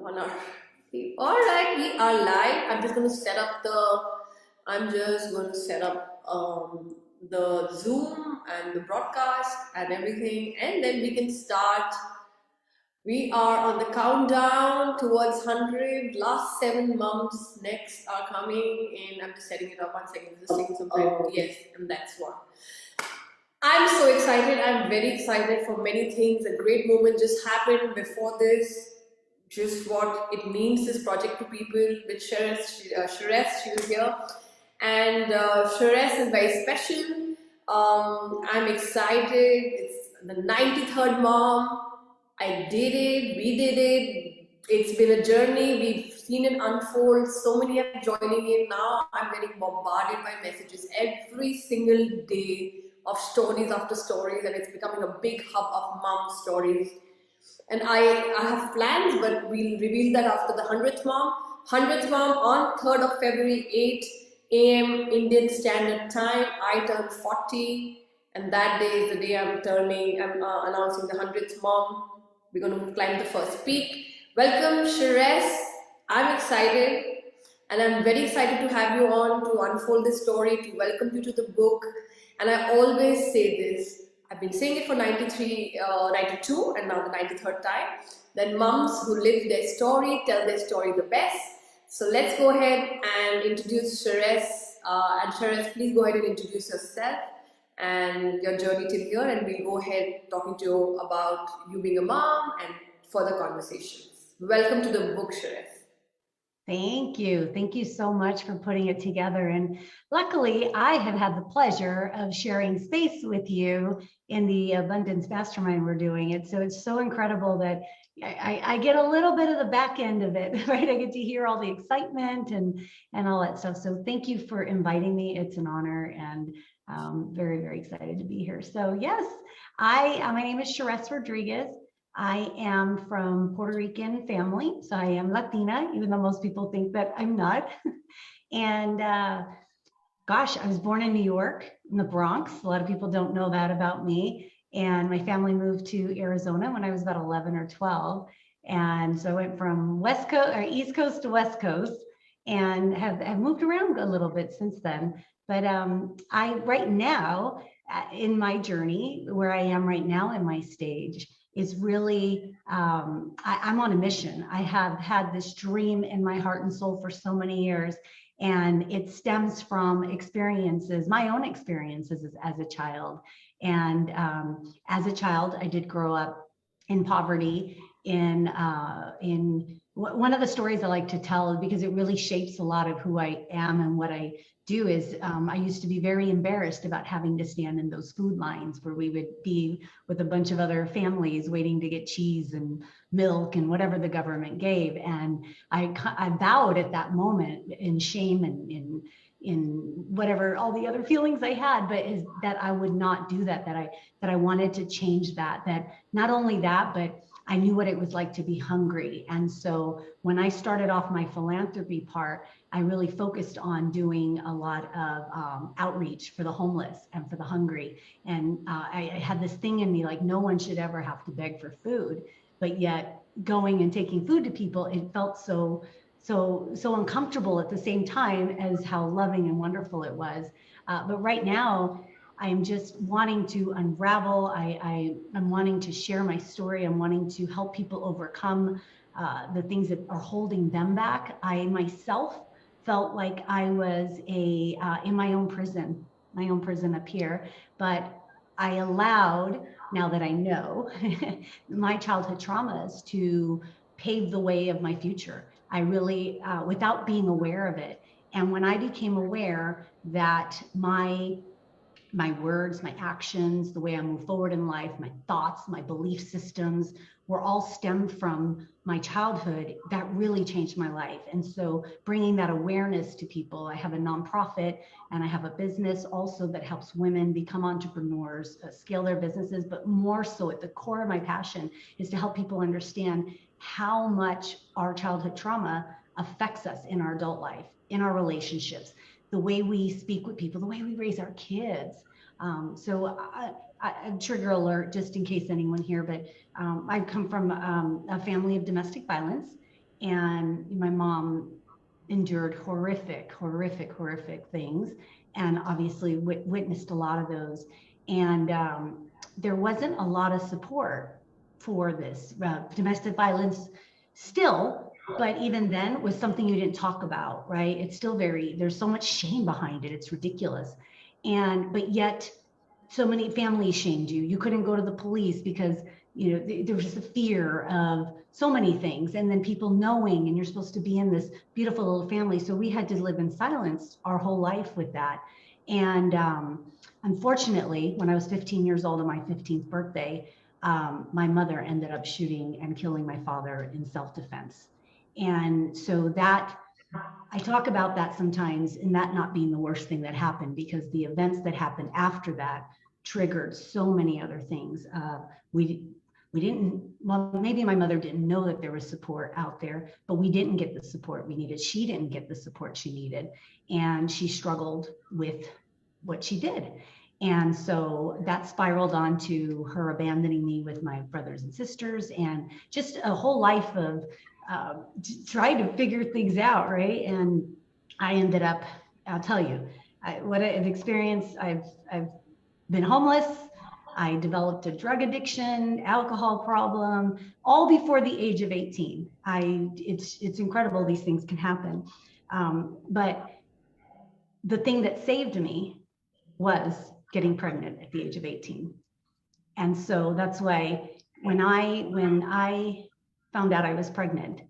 Honor. All right, we are live. I'm just going to set up the Zoom and the broadcast and everything, and then we can start. We are on the countdown towards 100. Last 7 months next are coming in. I'm just setting it up. 1 second. Just taking some time. Yes, and that's one. I'm so excited. I'm very excited for many things. A great moment just happened before this. Just what it means, this project to people with Sherist, she was here. And Sherist is very special. I'm excited. It's the 93rd mom. I did it. We did it. It's been a journey. We've seen it unfold. So many are joining in now. I'm getting bombarded by messages every single day of stories after stories, and it's becoming a big hub of mom stories. And I have plans, but we'll reveal that after the 100th mom. 100th mom on 3rd of February, 8 a.m. Indian Standard Time. I turn 40, and that day is the day I'm announcing the 100th mom. We're going to climb the first peak. Welcome, Sherist. I'm excited, and I'm very excited to have you on to unfold this story, to welcome you to the book. And I always say this, I've been saying it for 93, 92, and now the 93rd time, that mums who live their story tell their story the best. So let's go ahead and introduce Sherist. And Sherist, please go ahead and introduce yourself and your journey till here, and we'll go ahead talking to you about you being a mom and further conversations. Welcome to the book, Sherist. Thank you. Thank you so much for putting it together. And luckily, I have had the pleasure of sharing space with you in the Abundance Mastermind we're doing. So it's so incredible that I get a little bit of the back end of it, right? I get to hear all the excitement and all that stuff. So thank you for inviting me. It's an honor, and very, very excited to be here. So yes, my name is Sherist Rodriguez. I am from Puerto Rican family, so I am Latina, even though most people think that I'm not. And gosh, I was born in New York, in the Bronx. A lot of people don't know that about me. And my family moved to Arizona when I was about 11 or 12. And so I went from East Coast to West Coast, and have moved around a little bit since then. But right now, in my journey, where I am right now in my stage, is really, I'm on a mission. I have had this dream in my heart and soul for so many years, and it stems from experiences, my own experiences as a child. And as a child, I did grow up in poverty. In one of the stories I like to tell, because it really shapes a lot of who I am and what I do, is I used to be very embarrassed about having to stand in those food lines where we would be with a bunch of other families waiting to get cheese and milk and whatever the government gave. And I vowed at that moment, in shame and in whatever all the other feelings I had, but is that I would not do that, that I wanted to change that not only that, but I knew what it was like to be hungry. And so when I started off my philanthropy part, I really focused on doing a lot of outreach for the homeless and for the hungry. And I had this thing in me, like, no one should ever have to beg for food, but yet going and taking food to people, it felt so uncomfortable at the same time as how loving and wonderful it was. But right now, I'm just wanting to unravel. I'm wanting to share my story. I'm wanting to help people overcome the things that are holding them back. I myself felt like I was in my own prison up here, but I allowed, now that I know, my childhood traumas to pave the way of my future. I really, without being aware of it. And when I became aware that my words, my actions, the way I move forward in life, my thoughts, my belief systems were all stemmed from my childhood, that really changed my life. And so bringing that awareness to people, I have a nonprofit and I have a business also that helps women become entrepreneurs, scale their businesses, but more so at the core of my passion is to help people understand how much our childhood trauma affects us in our adult life, in our relationships, the way we speak with people, the way we raise our kids. So trigger alert, just in case anyone here, but I come from a family of domestic violence, And my mom endured horrific things, and obviously witnessed a lot of those. And there wasn't a lot of support for this domestic violence still, but even then was something you didn't talk about, right? It's still very, there's so much shame behind it. It's ridiculous. And, but yet, so many families shamed you. You couldn't go to the police because there was just a fear of so many things, and then people knowing, and you're supposed to be in this beautiful little family. So we had to live in silence our whole life with that. And unfortunately, when I was 15 years old on my 15th birthday, my mother ended up shooting and killing my father in self-defense. And so that, I talk about that sometimes, and that not being the worst thing that happened, because the events that happened after that triggered so many other things. We we didn't, well, maybe my mother didn't know that there was support out there, but we didn't get the support we needed. She didn't get the support she needed, and she struggled with what she did. And so that spiraled on to her abandoning me with my brothers and sisters, and just a whole life of trying to figure things out, right? And I ended up, I'll tell you, what an experience. I've been homeless. I developed a drug addiction, alcohol problem, all before the age of 18. It's incredible these things can happen. But the thing that saved me was getting pregnant at the age of 18. And so that's why when I found out I was pregnant,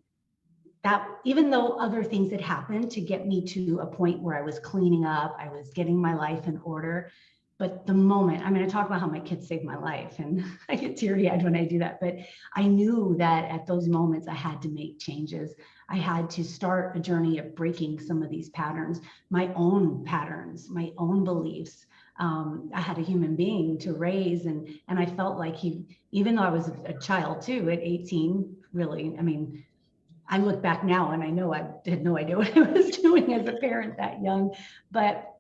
that even though other things had happened to get me to a point where I was cleaning up, I was getting my life in order. But the moment, I'm going to talk about how my kids saved my life, and I get teary eyed when I do that. But I knew that at those moments I had to make changes. I had to start a journey of breaking some of these patterns, my own patterns, my own beliefs. I had a human being to raise, and I felt like even though I was a child too at 18, really, I mean, I look back now and I know I had no idea what I was doing as a parent that young, but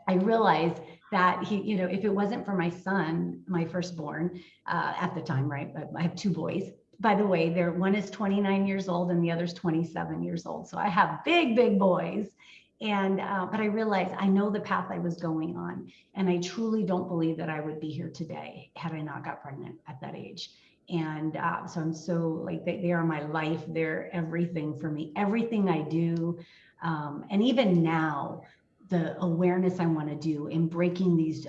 I realized that if it wasn't for my son, my firstborn, at the time, right? I have two boys. By the way, one is 29 years old and the other's 27 years old. So I have big boys. And but I realized I know the path I was going on, and I truly don't believe that I would be here today had I not got pregnant at that age. And so I'm so like they are my life. They're everything for me. Everything I do, and even now, the awareness I want to do in breaking these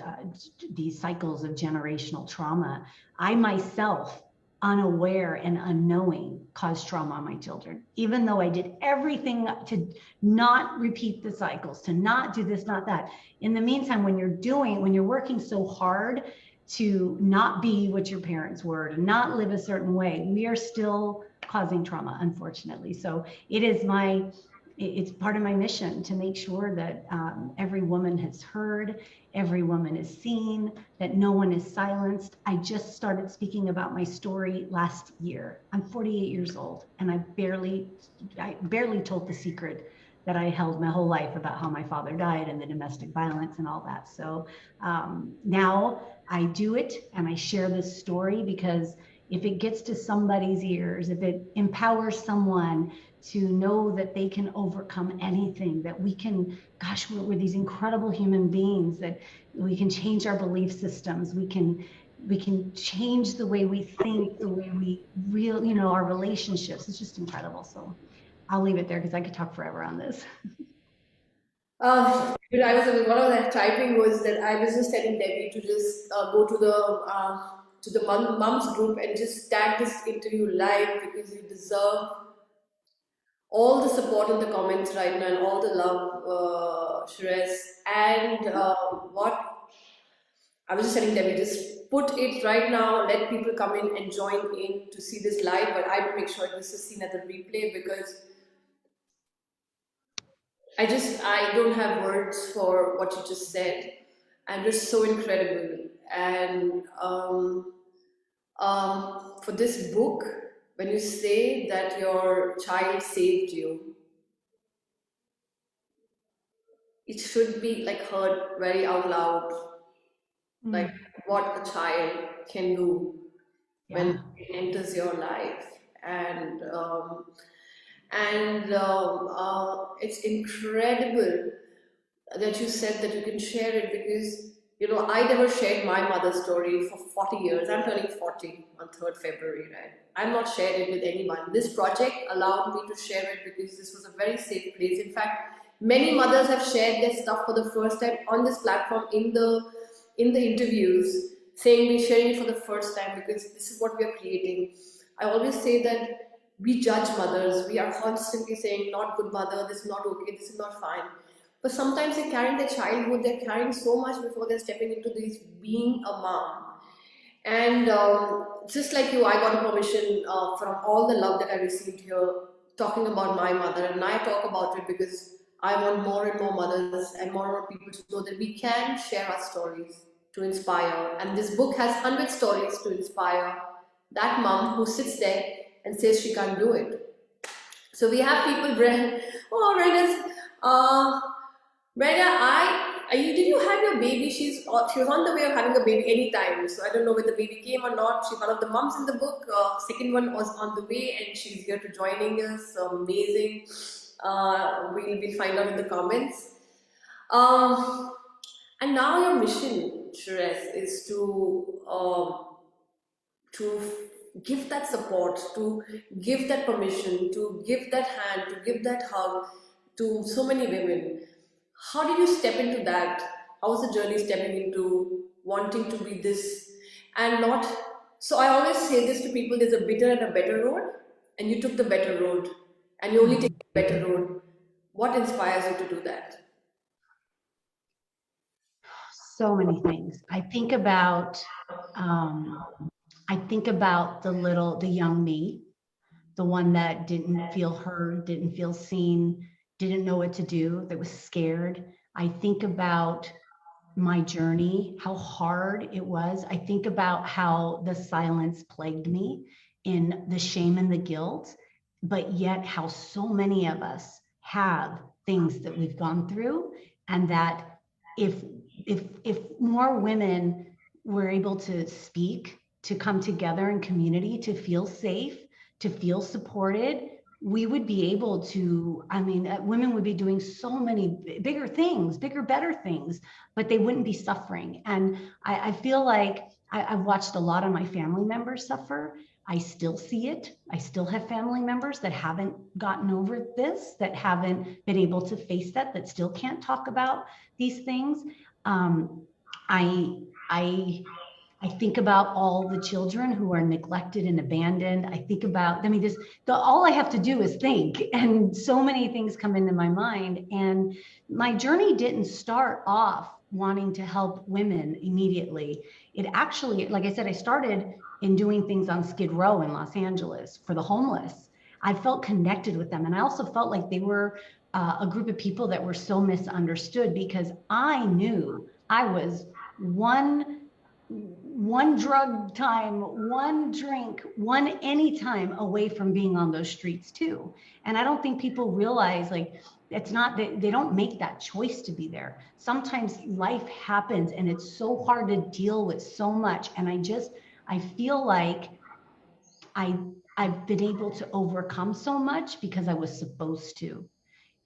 cycles of generational trauma. I myself, unaware and unknowing, caused trauma on my children, even though I did everything to not repeat the cycles, to not do this, not that. In the meantime, when you're working so hard to not be what your parents were, to not live a certain way, we are still causing trauma, unfortunately. So it's part of my mission to make sure that every woman has heard, every woman is seen, that no one is silenced. I just started speaking about my story last year. I'm 48 years old, and I barely told the secret that I held my whole life about how my father died and the domestic violence and all that. So now I do it and I share this story, because if it gets to somebody's ears, if it empowers someone to know that they can overcome anything, that we can, gosh, we're these incredible human beings, that we can change our belief systems, we can change the way we think, the way we our relationships. It's just incredible. So I'll leave it there because I could talk forever on this. I was one of that typing was that I was just telling Debbie to just go to the mums group and just tag this interview live, because you deserve all the support in the comments right now and all the love, Sherist. And what I was just telling Debbie, just put it right now, let people come in and join in to see this live, but I will make sure this is seen as a replay, because I don't have words for what you just said. And just so incredible. And for this book, when you say that your child saved you, it should be like heard very out loud, like Mm, what a child can do when yeah. it enters your life. And And it's incredible that you said that you can share it, because I never shared my mother's story for 40 years. I'm turning 40 on 3rd February, right? I'm not shared it with anyone. This project allowed me to share it because this was a very safe place. In fact, many mothers have shared their stuff for the first time on this platform in the interviews, saying we're sharing it for the first time because this is what we are creating. I always say that we judge mothers. We are constantly saying, not good mother, this is not okay, this is not fine. But sometimes they're carrying their childhood, they're carrying so much before they're stepping into this being a mom. And just like you, I got a permission from all the love that I received here, talking about my mother. And I talk about it because I want more and more mothers and more people to know that we can share our stories to inspire. And this book has 100 stories to inspire that mom who sits there and says she can't do it. So we have people, oh, Rena's, uh, Brenda, did you have your baby? She was on the way of having a baby anytime. So I don't know when the baby came or not. She's one of the moms in the book. Second one was on the way, and she's here to joining us. So amazing. We'll find out in the comments. Um, and now your mission, Sherist, is to give that support, to give that permission, to give that hand, to give that hug to so many women. How did you step into that? How was the journey stepping into wanting to be this and not? So I always say this to people: there's a bitter and a better road, and you took the better road, and you only take the better road. What inspires you to do that? So many things. Um, I think about the young me, the one that didn't feel heard, didn't feel seen, didn't know what to do, that was scared. I think about my journey, how hard it was. I think about how the silence plagued me in the shame and the guilt, but yet how so many of us have things that we've gone through, and that if if more women were able to speak, to come together in community, to feel safe, to feel supported, we would be able to, I mean, women would be doing so many bigger things, bigger, better things, but they wouldn't be suffering. And I feel like I've watched a lot of my family members suffer. I still see it. I still have family members that haven't gotten over this, that haven't been able to face that still can't talk about these things. Um, I, I, I think about all the children who are neglected and abandoned. I think about, I mean, all I have to do is think, and so many things come into my mind. And my journey didn't start off wanting to help women immediately. It actually, like I said, I started in doing things on Skid Row in Los Angeles for the homeless. I felt connected with them. And I also felt like they were a group of people that were so misunderstood, because I knew I was one drug time, one drink, one anytime away from being on those streets too. And I don't think people realize, like, it's not that they don't make that choice to be there. Sometimes life happens and it's so hard to deal with so much. And I feel like I, I've been able to overcome so much because I was supposed to.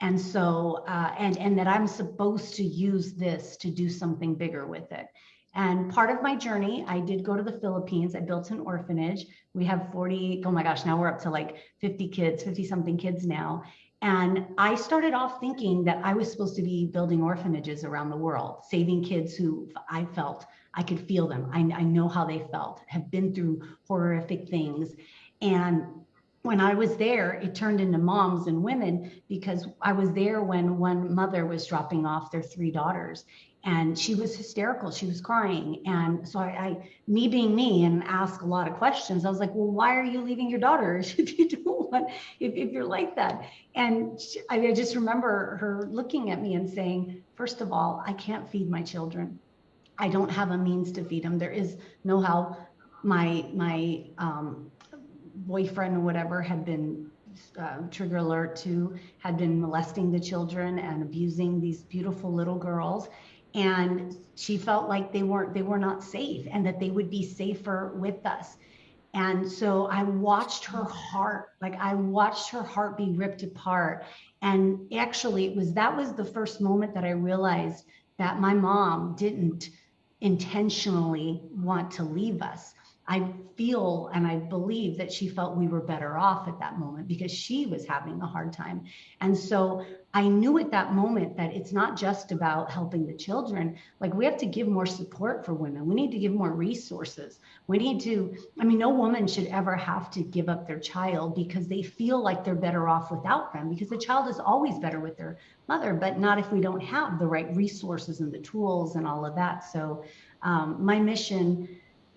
And so and that I'm supposed to use this to do something bigger with it. And part of my journey, I did go to the Philippines. I built an orphanage. We have 40, oh my gosh, now we're up to like 50 kids, 50 something kids now. And I started off thinking that I was supposed to be building orphanages around the world, saving kids who I felt I could feel them. I know how they felt, have been through horrific things. And when I was there, it turned into moms and women, because I was there when one mother was dropping off their three daughters, and she was hysterical. She was crying. And so me being me and ask a lot of questions, I was like, well, why are you leaving your daughters if you don't want, if you're like that? And I just remember her looking at me and saying, first of all, I can't feed my children. I don't have a means to feed them. There is no how. My boyfriend or whatever had been trigger alert to, had been molesting the children and abusing these beautiful little girls. And she felt like they were not safe, and that they would be safer with us. And so I watched her heart, like I watched her heart be ripped apart. And actually, that was the first moment that I realized that my mom didn't intentionally want to leave us. I feel and I believe that she felt we were better off at that moment because she was having a hard time. And so I knew at that moment that it's not just about helping the children. Like, we have to give more support for women. We need to give more resources. We need to, I mean, no woman should ever have to give up their child because they feel like they're better off without them, because the child is always better with their mother, but not if we don't have the right resources and the tools and all of that. So my mission,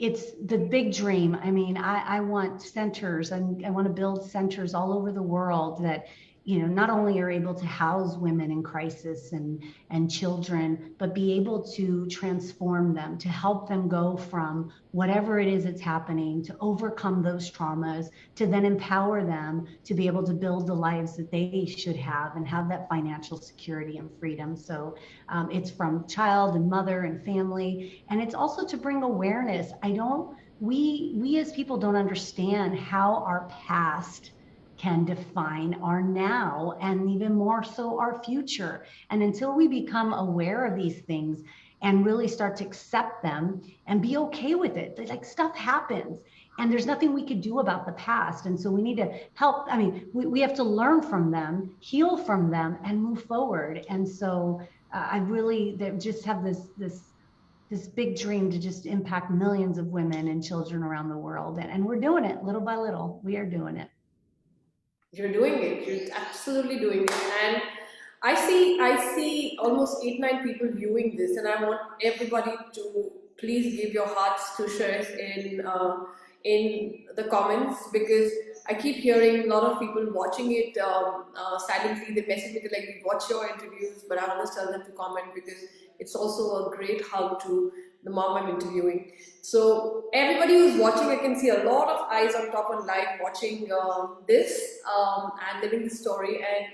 it's the big dream. I mean, I want centers, and I want to build centers all over the world that, not only are able to house women in crisis and children, but be able to transform them, to help them go from whatever it is that's happening, to overcome those traumas, to then empower them to be able to build the lives that they should have and have that financial security and freedom. So it's from child and mother and family. And it's also to bring awareness. We as people don't understand how our past can define our now and even more so our future. And until we become aware of these things and really start to accept them and be okay with it, like, stuff happens and there's nothing we could do about the past. And so we need to help. I mean, we have to learn from them, heal from them, and move forward. And so I really just have this big dream to just impact millions of women and children around the world. And we're doing it little by little. We are doing it. You're doing it. You're absolutely doing it. And I see almost 8, 9 people viewing this, and I want everybody to please give your hearts to Sherist in the comments, because I keep hearing a lot of people watching it silently. They message me like, "We watch your interviews," but I always tell them to comment because it's also a great hug to the mom I'm interviewing. So everybody who's watching, I can see a lot of eyes on top on live watching this and living the story. And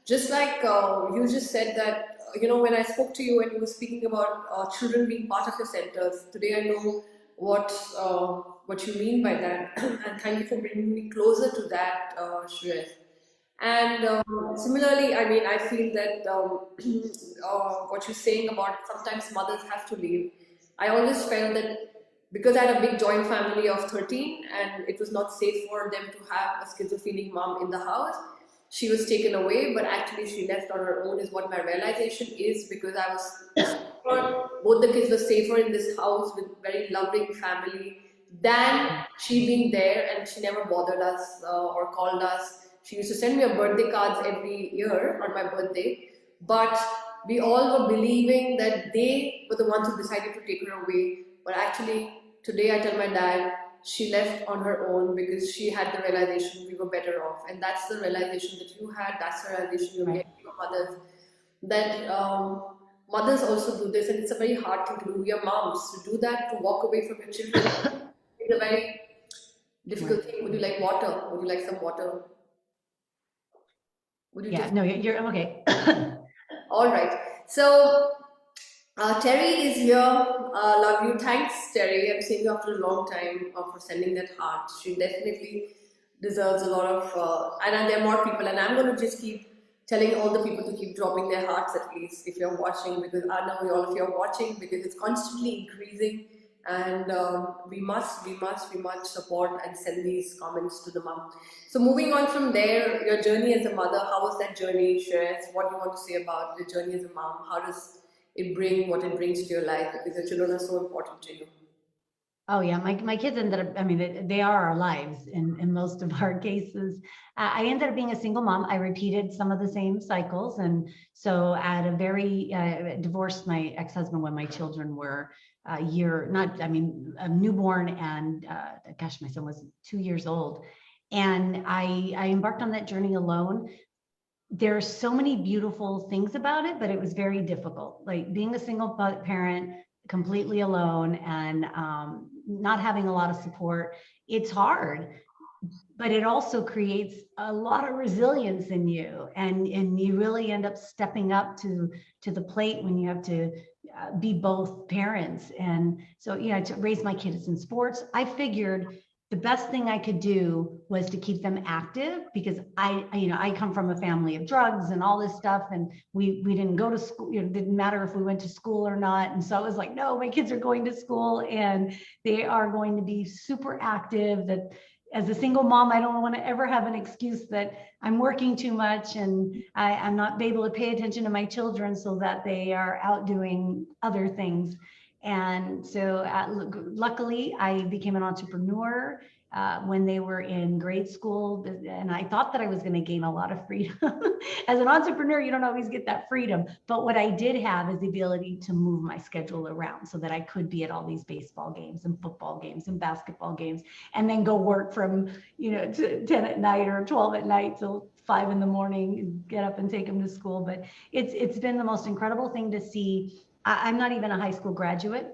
just like you just said that, when I spoke to you and you were speaking about children being part of your centers, today I know what you mean by that. And thank you for bringing me closer to that, Shreyas. And similarly, I mean, I feel that what you're saying about sometimes mothers have to leave. I always felt that because I had a big joint family of 13 and it was not safe for them to have a schizophrenic mom in the house, she was taken away, but actually she left on her own, is what my realization is, because I was safer, both the kids were safer in this house with very loving family than she being there, and she never bothered us or called us. She used to send me a birthday cards every year on my birthday, but we all were believing that they were the ones who decided to take her away. But actually, today I tell my dad she left on her own because she had the realization we were better off, and that's the realization that you had. That's the realization you're Right. getting from others. That mothers also do this, and it's a very hard thing to do. We are moms to do that, to walk away from your children. It's a very Right. difficult thing. Would you like water? Would you like some water? Would you Yeah, take? no, you're okay. All right. So Terry is here. Love you. Thanks, Terry. I'm seeing you after a long time for sending that heart. She definitely deserves a lot of. And there are more people, and I'm going to just keep telling all the people to keep dropping their hearts at least if you're watching, because I know all of you are watching because it's constantly increasing, and we must support and send these comments to the mom. So moving on from there, your journey as a mother. How was that journey? Share what you want to say about your journey as a mom. How does it bring what it brings to your life, because your children are so important to you. Oh yeah, my kids ended up. I mean, they are our lives in most of our cases. I ended up being a single mom. I repeated some of the same cycles, and so at a very divorced my ex-husband when my children were a year, not I mean a newborn, and gosh, my son was 2 years old, and I embarked on that journey alone. There are so many beautiful things about it, but it was very difficult. Like being a single parent, completely alone, and not having a lot of support. It's hard, but it also creates a lot of resilience in you, and you really end up stepping up to the plate when you have to be both parents. And so, to raise my kids in sports, I figured the best thing I could do was to keep them active because I come from a family of drugs and all this stuff, and we didn't go to school. It didn't matter if we went to school or not, and so I was like, no, my kids are going to school and they are going to be super active. That as a single mom, I don't want to ever have an excuse that I'm working too much and I'm not able to pay attention to my children so that they are out doing other things. And so luckily, I became an entrepreneur when they were in grade school. And I thought that I was going to gain a lot of freedom. As an entrepreneur, you don't always get that freedom. But what I did have is the ability to move my schedule around so that I could be at all these baseball games and football games and basketball games, and then go work from 10 at night or 12 at night till 5 in the morning, get up and take them to school. But it's been the most incredible thing to see. I'm not even a high school graduate.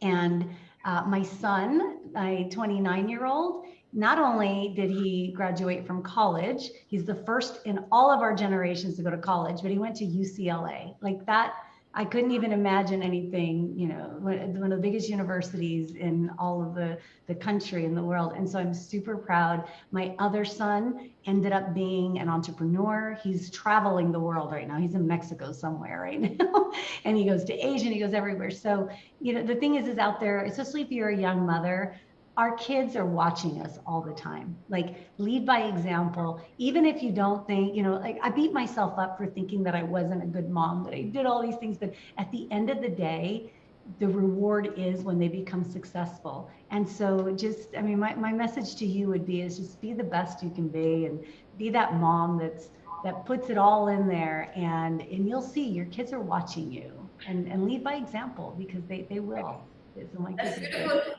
And my son, my 29-year-old, not only did he graduate from college, he's the first in all of our generations to go to college, but he went to UCLA. Like that, I couldn't even imagine anything, one of the biggest universities in all of the country and the world. And so I'm super proud. My other son ended up being an entrepreneur. He's traveling the world right now. He's in Mexico somewhere right now. And he goes to Asia and he goes everywhere. So, the thing is out there, especially if you're a young mother, our kids are watching us all the time. Like, lead by example. Even if you don't think, like, I beat myself up for thinking that I wasn't a good mom, that I did all these things, but at the end of the day, the reward is when they become successful. And so just, my message to you would be is just be the best you can be, and be that mom that puts it all in there, and you'll see your kids are watching you, and lead by example, because they will. So my That's kids are great. beautiful.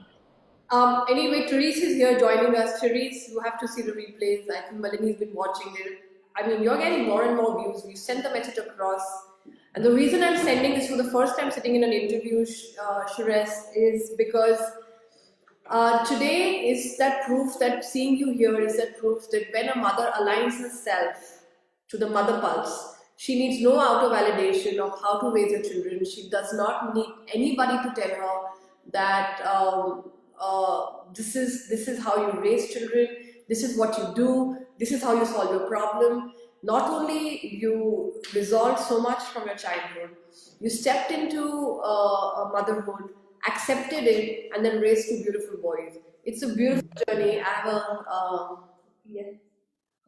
Anyway, Therese is here joining us. Therese, you have to see the replays. I think Malini's been watching it. I mean, you're getting more and more views. We sent the message across. And the reason I'm sending this for the first time sitting in an interview, Sherist, is because today is that proof that seeing you here is that proof that when a mother aligns herself to the mother pulse, she needs no outer validation of how to raise her children. She does not need anybody to tell her that this is how you raise children. This is what you do. This is how you solve your problem. Not only you resolved so much from your childhood, you stepped into a motherhood, accepted it, and then raised two beautiful boys. It's a beautiful journey. I have a yeah.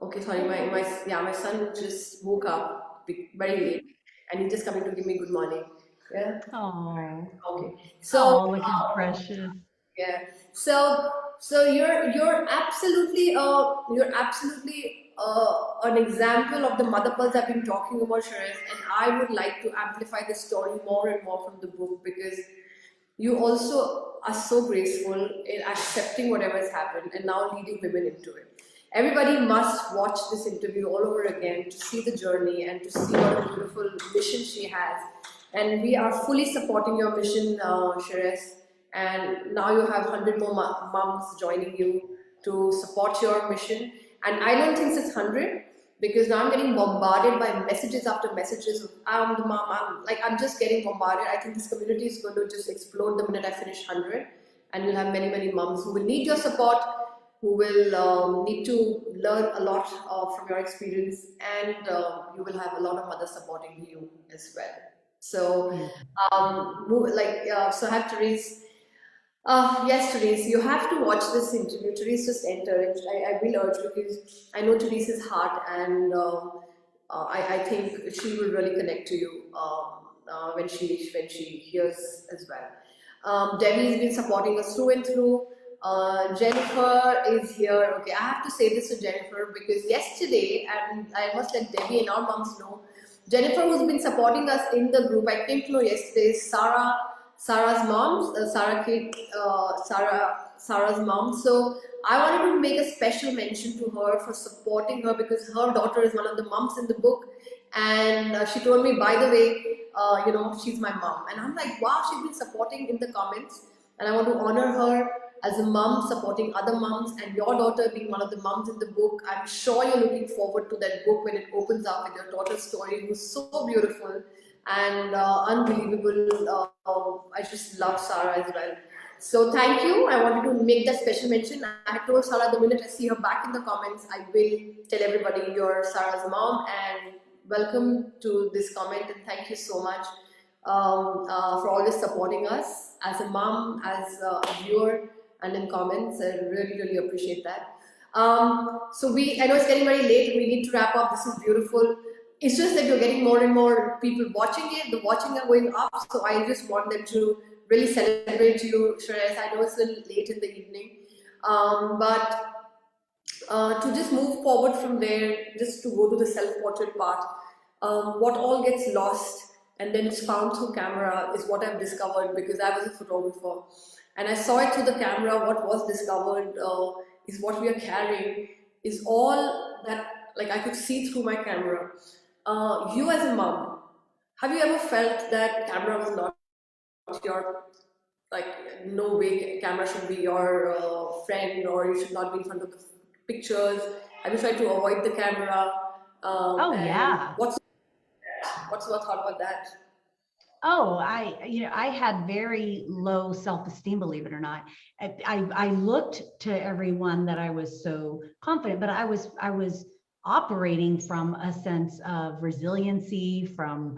Okay, sorry, my son just woke up very late, and he's just coming to give me good morning. Yeah. Oh, Okay. So oh, look how precious. yeah. So you're absolutely an example of the mother pearls I've been talking about, Sherist, and I would like to amplify this story more and more from the book, because you also are so graceful in accepting whatever has happened and now leading women into it. Everybody must watch this interview all over again to see the journey and to see what a beautiful mission she has. And we are fully supporting your mission, Sherest. And now you have 100 more moms joining you to support your mission. And I don't think it's 100, because now I'm getting bombarded by messages after messages of I'm the mom, I'm just getting bombarded. I think this community is going to just explode the minute I finish 100, and you'll have many, many moms who will need your support, who will need to learn a lot from your experience, and you will have a lot of mothers supporting you as well. So, so I have Therese. Yes, Therese, you have to watch this interview. Therese just entered. I will urge, because I know Therese's heart, and I think she will really connect to you when she hears as well. Debbie's been supporting us through and through. Jennifer is here. Okay, I have to say this to Jennifer, because yesterday, and I must let Debbie and our moms know, Jennifer, who's been supporting us in the group, I came to know yesterday, is Sarah's mom, Sarah's mom. So I wanted to make a special mention to her for supporting her, because her daughter is one of the moms in the book, and she told me, by the way, she's my mom, and I'm like, wow, she's been supporting in the comments, and I want to honor her as a mom supporting other moms, and your daughter being one of the moms in the book. I'm sure you're looking forward to that book when it opens up with your daughter's story, who's so beautiful and unbelievable. I just love Sarah as well. So thank you. I wanted to make that special mention. I had told Sarah the minute I see her back in the comments, I will tell everybody you're Sarah's mom, and welcome to this comment, and thank you so much for always supporting us as a mom, as a viewer, and in comments. I really, really appreciate that. I know it's getting very late. We need to wrap up. This is beautiful. It's just that you're getting more and more people watching it. The watching are going up, so I just want them to really celebrate you, Sherist. I know it's a little late in the evening, but to just move forward from there, just to go to the self-portrait part, what all gets lost and then it's found through camera is what I've discovered, because I was a photographer and I saw it through the camera. What was discovered is what we are carrying is all that, like, I could see through my camera. You as a mom, have you ever felt that camera was not your, like, no way camera should be your friend, or you should not be in front of the pictures? Have you tried to avoid the camera? Oh And yeah. what's your thought about that? Oh, I had very low self-esteem, believe it or not. I looked to everyone that I was so confident, but I was operating from a sense of resiliency, from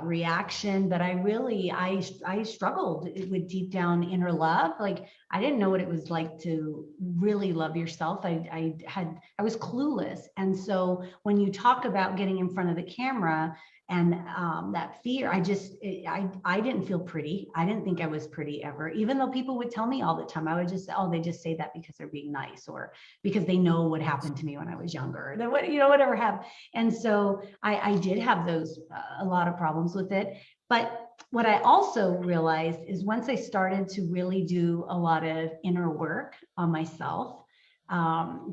reaction, that I struggled with deep down inner love. Like, I didn't know what it was like to really love yourself. I was clueless. And so when you talk about getting in front of the camera, and that fear, I didn't feel pretty. I didn't think I was pretty ever, even though people would tell me all the time. I would just say, oh, they just say that because they're being nice, or because they know what happened to me when I was younger, or what, whatever happened. And so I did have those a lot of problems with it. But what I also realized is, once I started to really do a lot of inner work on myself,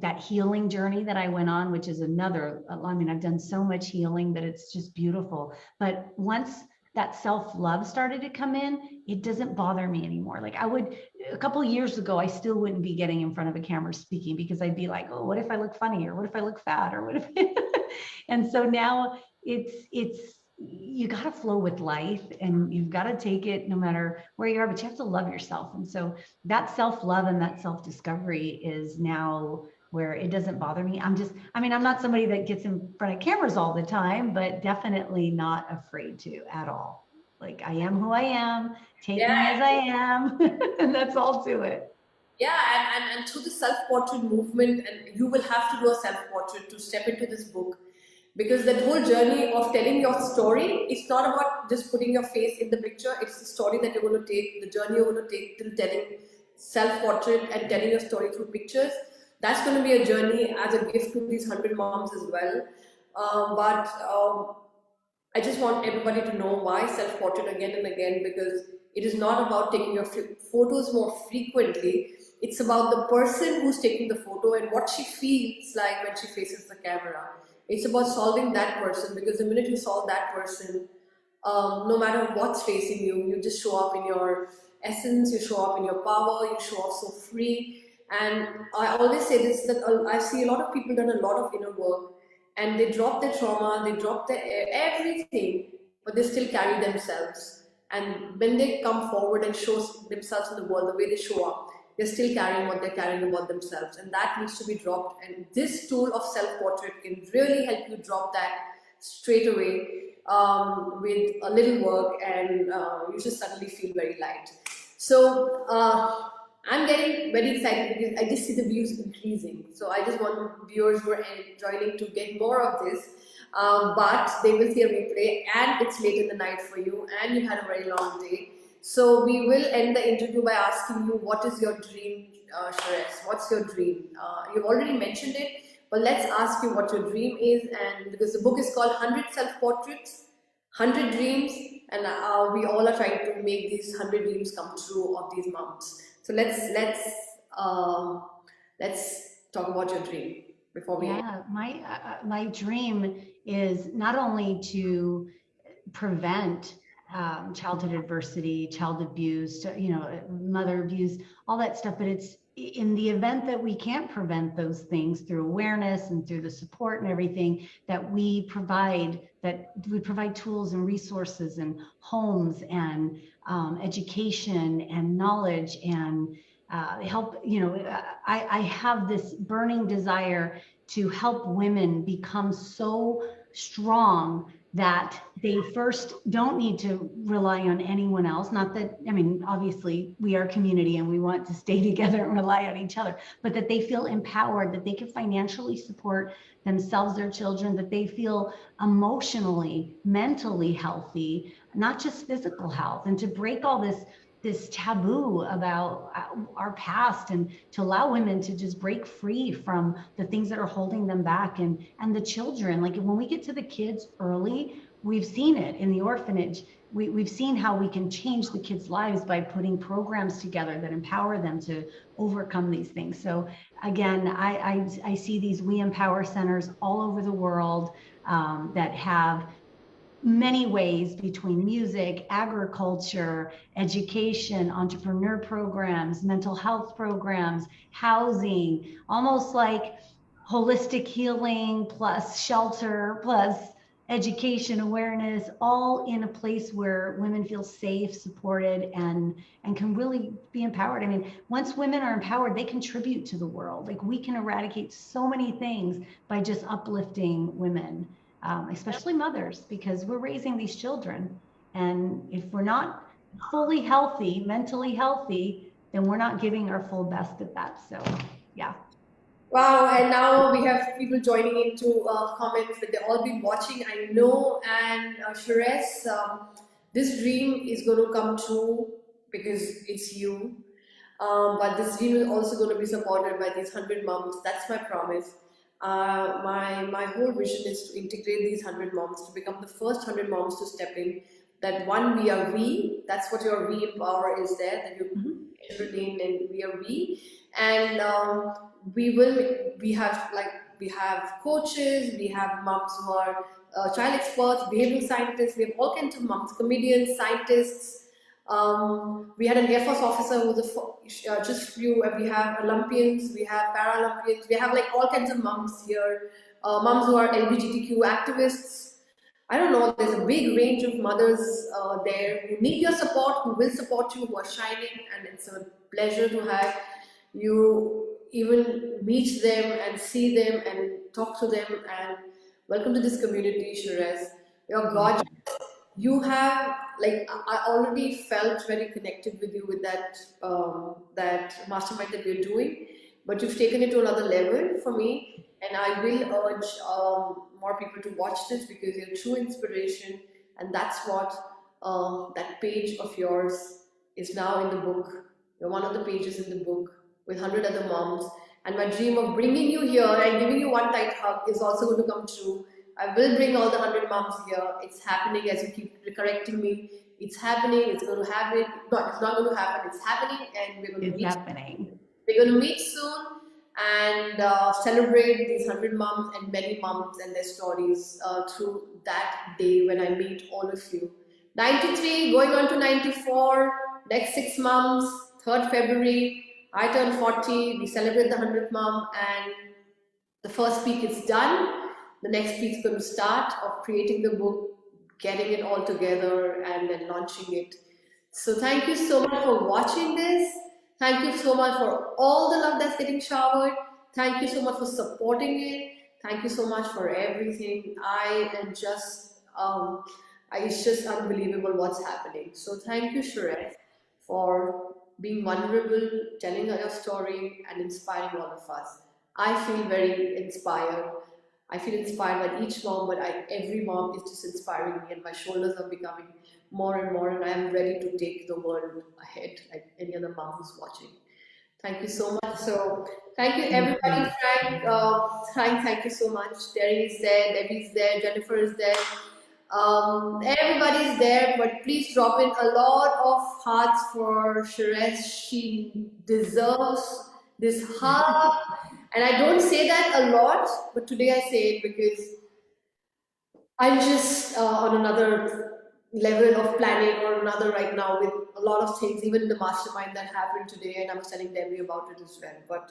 that healing journey that I went on, which is another, I mean, I've done so much healing that it's just beautiful. But once that self-love started to come in, it doesn't bother me anymore. Like, a couple of years ago, I still wouldn't be getting in front of a camera speaking, because I'd be like, oh, what if I look funny? Or what if I look fat? Or what if, and so now it's, you got to flow with life, and you've got to take it no matter where you are, but you have to love yourself. And so that self-love and that self-discovery is now where it doesn't bother me. I'm not somebody that gets in front of cameras all the time, but definitely not afraid to at all. Like, I am who I am, take Yeah, me as I am, and that's all to it. yeah, and through the self-portrait movement, and you will have to do a self-portrait to step into this book, because that whole journey of telling your story, it's not about just putting your face in the picture. It's the story that you're going to take, the journey you're going to take through telling self-portrait and telling your story through pictures. That's going to be a journey as a gift to these 100 moms as well. But I just want everybody to know why self-portrait again and again, because it is not about taking your photos more frequently. It's about the person who's taking the photo and what she feels like when she faces the camera. It's about solving that person, because the minute you solve that person, no matter what's facing you, you just show up in your essence, you show up in your power, you show up so free. And I always say this, that I see a lot of people done a lot of inner work, and they drop their trauma, they drop their everything, but they still carry themselves. And when they come forward and show themselves in the world, the way they show up, they're still carrying what they're carrying about themselves, and that needs to be dropped. And this tool of self-portrait can really help you drop that straight away, with a little work, and you just suddenly feel very light. So I'm getting very excited, because I just see the views increasing. So I just want viewers who are joining to get more of this. But they will see a replay, and it's late in the night for you, and you had a very long day. So we will end the interview by asking you, what is your dream, Sherist? What's your dream? You've already mentioned it, but let's ask you what your dream is. And because the book is called 100 Self-Portraits, 100 Dreams, and we all are trying to make these 100 dreams come true of these moms. So uh, let's talk about your dream before we end. Yeah, my dream is not only to prevent childhood adversity, child abuse, mother abuse, all that stuff, but in the event that we can't prevent those things through awareness and through the support and everything that we provide tools and resources and homes and education and knowledge and help, I have this burning desire to help women become so strong that they first don't need to rely on anyone else. Not that, I mean, obviously we are a community and we want to stay together and rely on each other, but that they feel empowered, that they can financially support themselves, their children, that they feel emotionally, mentally healthy, not just physical health, and to break all this taboo about our past and to allow women to just break free from the things that are holding them back and the children. Like when we get to the kids early, we've seen it in the orphanage. We've seen how we can change the kids' lives by putting programs together that empower them to overcome these things. So again, I see these We Empower centers all over the world that have many ways between music, agriculture, education, entrepreneur programs, mental health programs, housing, almost like holistic healing plus shelter plus education awareness, all in a place where women feel safe, supported, and can really be empowered. I mean, once women are empowered, they contribute to the world. Like we can eradicate so many things by just uplifting women, especially mothers, because we're raising these children. And if we're not fully healthy, mentally healthy, then we're not giving our full best at that. So, yeah. Wow, and now we have people joining into comments that they've all been watching, I know. And Sherist, this dream is going to come true because it's you. But this dream is also going to be supported by these 100 moms. That's my promise. My whole vision is to integrate these 100 moms to become the first 100 moms to step in. That one, we are we. That's what your we empower is there. That you children in, and we are we. And we have coaches, we have moms who are child experts, behavioral scientists. We have all kinds of moms, comedians, scientists. We had an Air Force officer who was just few. We have Olympians, we have Paralympians, we have like all kinds of moms here. Moms who are LGBTQ activists. I don't know, there's a big range of mothers there who need your support, who will support you, who are shining, and it's a pleasure to have you even meet them and see them and talk to them. And welcome to this community, Sherez. You're gorgeous. You have, like, I already felt very connected with you with that mastermind that we're doing, but you've taken it to another level for me, and I will urge more people to watch this because you're true inspiration, and that's what that page of yours is now in the book. You're one of the pages in the book with 100 other moms, and my dream of bringing you here and giving you one tight hug is also going to come true. I will bring all the 100 moms here. It's happening as you keep correcting me. It's happening. It's going to happen. No, it's not going to happen. It's happening, and we're going to It's meet. happening. We're going to meet soon and celebrate these 100 moms and many moms and their stories through that day when I meet all of you. 93, going on to 94. Next 6 months, 3rd February. I turn 40. We celebrate the 100th mom, and the first week is done. The next week's going to start of creating the book, getting it all together, and then launching it. So thank you so much for watching this. Thank you so much for all the love that's getting showered. Thank you so much for supporting it. Thank you so much for everything. I am just, it's just unbelievable what's happening. So thank you, Sherez, for being vulnerable, telling your story, and inspiring all of us. I feel very inspired. I feel inspired by each mom, but every mom is just inspiring me, and my shoulders are becoming more and more, and I am ready to take the world ahead like any other mom who's watching. Thank you so much. So, thank you everybody, Frank. Thank you so much. Terry is there, Debbie's there, Jennifer is there. Everybody's there, but please drop in a lot of hearts for Sherez. She deserves this hug. And I don't say that a lot, but today I say it because I'm just on another level of planning or another right now with a lot of things, even the mastermind that happened today, and I was telling Debbie about it as well. But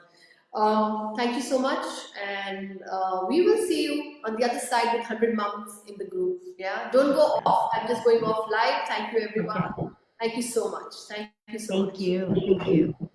thank you so much, and we will see you on the other side with 100 moms in the group. Yeah, don't go off. I'm just going off live. Thank you, Okay. everyone. Thank you so much. Thank you so Thank much. you. Thank you.